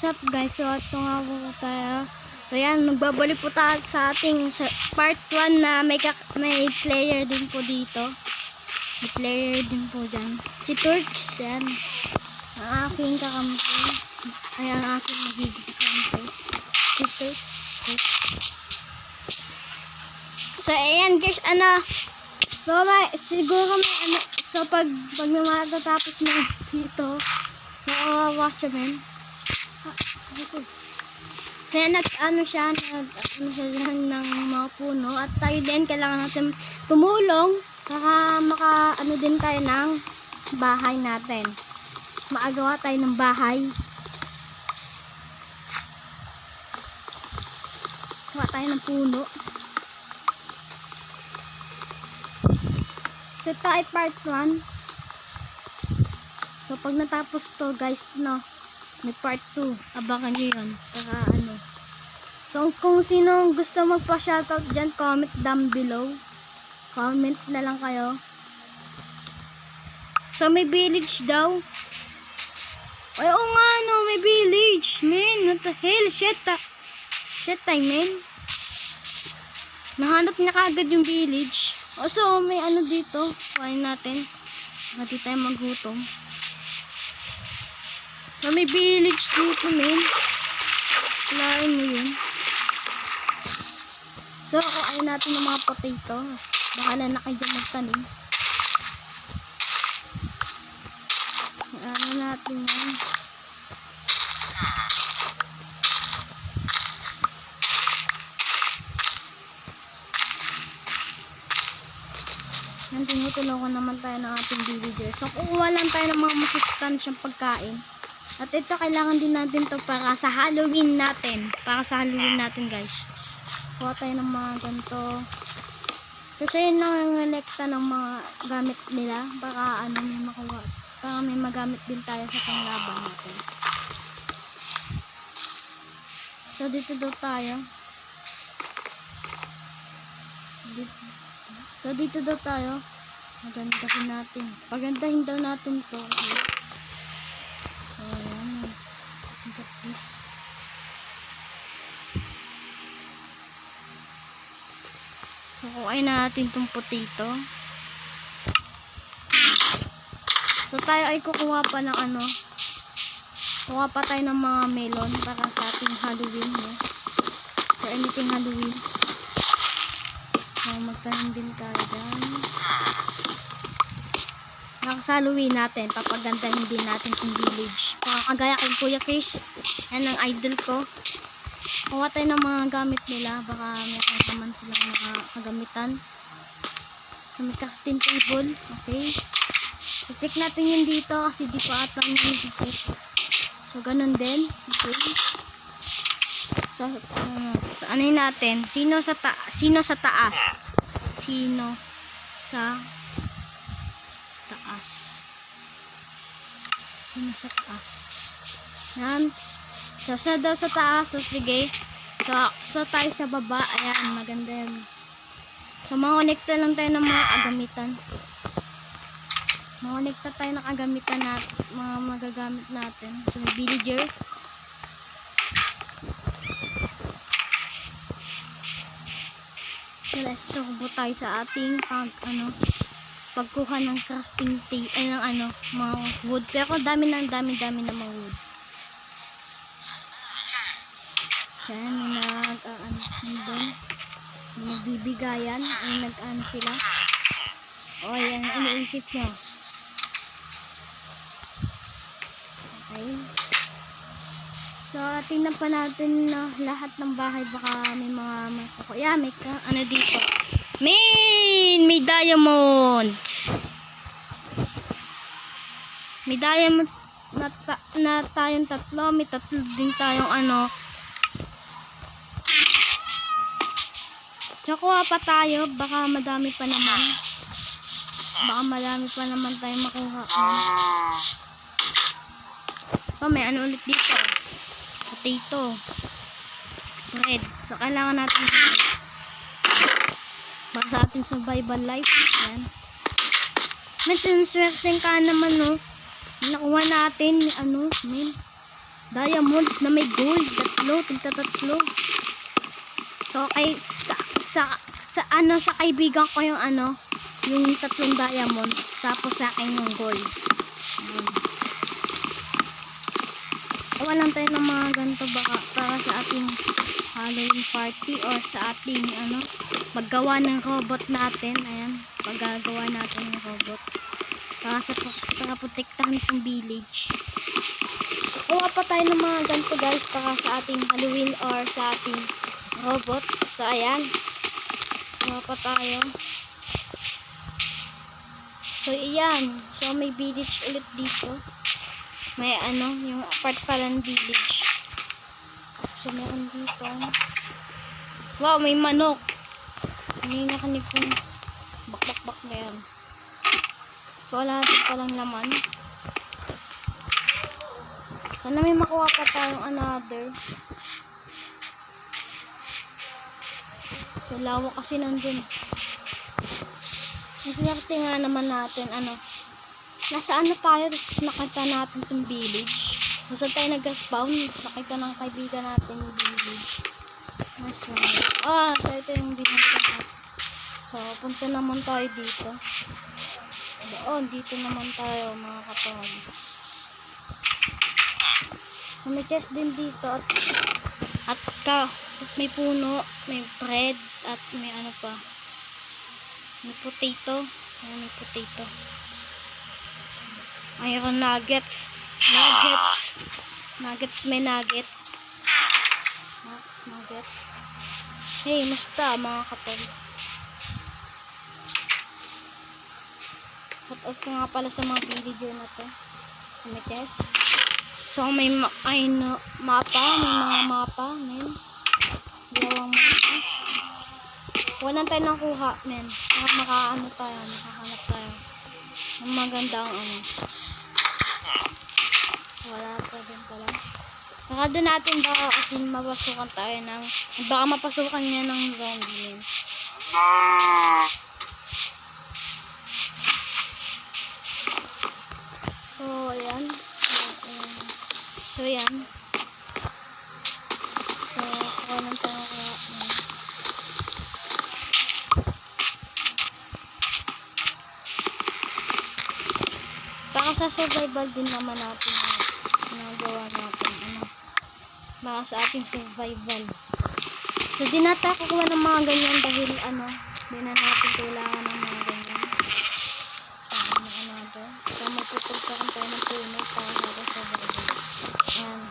What's up guys? So ito nga po tayo. So yan, nagbabalik po tayo sa ating part 1 na may player din po dito. May player din po dyan. Si Turks, yan. Ang aking kakampi. Ay, ang aking magiging kakampi. Si Turks. So ayan guys, So siguro may So pag may matatapos na dito, makawawa siya men. So yan, nag-ano siya ng mga puno. At tayo din, kailangan natin tumulong para din tayo ng bahay natin. Maagawa tayo ng bahay. Gawa tayo ng puno. So ito ay part 1. So pag natapos to guys, may part 2. Abangan nyo yun. So kung sino gusto magpa-shoutout dyan, comment down below. Comment na lang kayo. So may village daw. Ay, oo nga may village. Man, what the hell? Shit, I mean. Nahanap niya kagad yung village. So may dito. Kuhain natin. Hindi tayo magutom. So may village dito, men. Kulain mo yun. So kuhain natin ng mga potato. Bahala na kayo dyan magtanim. Ano natin yan. Yan, tinutulungan naman tayo ng ating villager. So kukuha lang tayo ng mga masustansyang pagkain. At ito, kailangan din natin to para sa Halloween natin. Para sa Halloween natin, guys. Kuha tayo ng mga ganito. Kasi yun nangangalekta ng mga gamit nila. Baka may makuha. Para may magamit din tayo sa panglaban natin. So dito daw tayo. So dito daw tayo. Magandahin natin. Pagandahin daw natin to. Okay. So ayan. Got this. So kuhain natin tong potato. So tayo ay kukuha pa ng kuha pa tayo ng mga melon para sa ating Halloween. For anything Halloween. So magtanim din tayo dyan. Nakasaloin natin, papagandahin din natin yung village. Kagaya kay Kuya Chris, yan ang idol ko. Kuha tayo ng mga gamit nila, baka meron naman silang mga kagamitan. So may crafting table, okay. So check natin yun dito kasi di pa ata yun dito. So ganun din, okay. So ano yun natin? Sino sa taas? Sino sa taas? Yan. So siya daw sa taas. So sige. So tayo sa baba. Ayan, maganda yan. So makonekta lang tayo ng mga kagamitan. Makonekta tayo ng kagamitan natin, mga magagamit natin. So may villager. So let's tubo tayo sa ating pagkuha ng crafting mga wood. Pero dami na mga wood. Yan, nagbibigayan, sila. O, yan, iniisip nyo. Okay. So, tingnan pa natin lahat ng bahay. Baka may mga may dito. May diamonds. May diamonds na tayong tatlo. May tatlo din tayong So, kuha pa tayo. Baka madami pa naman. Tayo makuha. So, may ulit dito. Potato. Bread. So, kailangan natin para sa ating survival life. Yan. May sinswerteng ka naman, Nakuha natin, diamonds na may gold. Tigta-tatlo. So, sa kaibigan ko yung yung 3 diamonds. Tapos sa akin yung gold. Gawa lang tayo ng mga ganito baka para sa ating Halloween party or sa ating maggawa ng robot natin. Ayan, paggagawa natin ng robot. Para protektahan itong village. Kuha pa tayo ng mga ganito guys para sa ating Halloween or sa ating robot. So ayan. Kuha pa tayo. So ayan. So may village ulit dito. May yung part pala ng village. So meron dito. Wow, may manok. May nakanig kong bak na yan. So wala dito palang laman. Sana may makuha pa tayong another. So lawak kasi nandun. Maswerte nga naman natin nasa tayo, tapos nakita natin itong village. So saan tayo nag-spawn, nakita ng kaibigan natin yung village. Nice one. So ito yung village natin. So punta naman tayo dito. Dito naman tayo mga kapatid. So may chest din dito at may puno, may bread at may pa. May potato. May potato. Mayroon nuggets. May nuggets. Nuggets. Hey, musta mga kapatid? Shout out nga pala sa mga villager na to. So may chest. So may mapa, may mga mapa, men. Dalawang mapa. Walang tayo nakuha, men. Makahanap tayo. Ang magandang wala pa din pala. Saka doon natin baka kasi mapasukan tayo baka mapasukan niya ng zombie, men. So, ayan. So, yan. So, walang tayo baka sa survival din naman natin ginagawa natin baka sa ating survival. So di natin kukuha ng mga ganyan dahil di na natin kailangan ng mga ganyan. So magpupultakan tayo ng puno para sa ating survival. Ayan.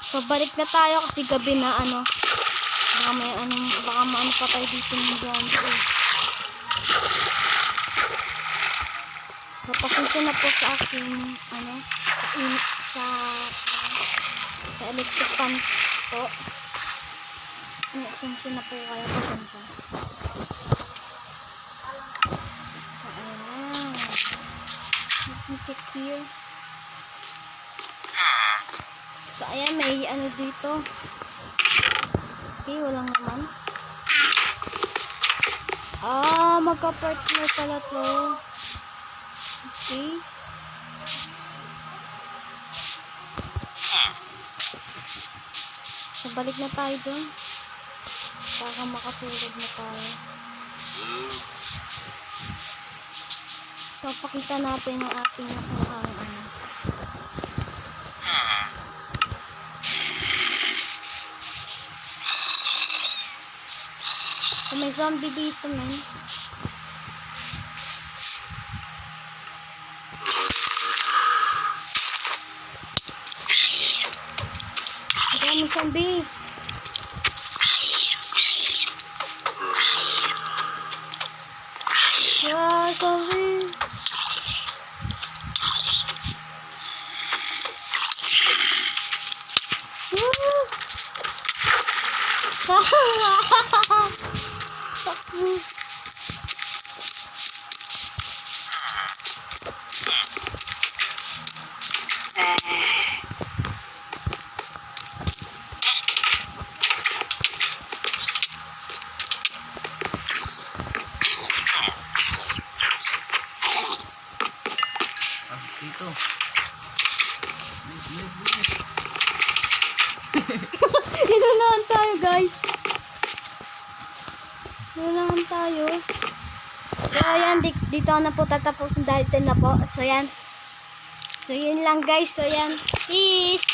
So balik na tayo kasi gabi na baka may baka maano pa tayo dito ng zombie. So, pasensya na po sa aking, sa electric fan po. Pasensya na po kayo, pasensya. So, ayan. Let me check here. So, ayan, may dito. Okay, walang naman. Magka-partner pala to. Okay. So, balik na tayo dun. Para makatulog na tayo. So, pakita natin yung ating nakuhaan So, may zombie dito, men. Daming zombie. Zombie. Dito. Inunahan tayo, guys. Inunahan tayo. So, ayan, dito na po tatapos dahil 10 na po. So, yan. So, yun lang, guys. So, yan. Peace!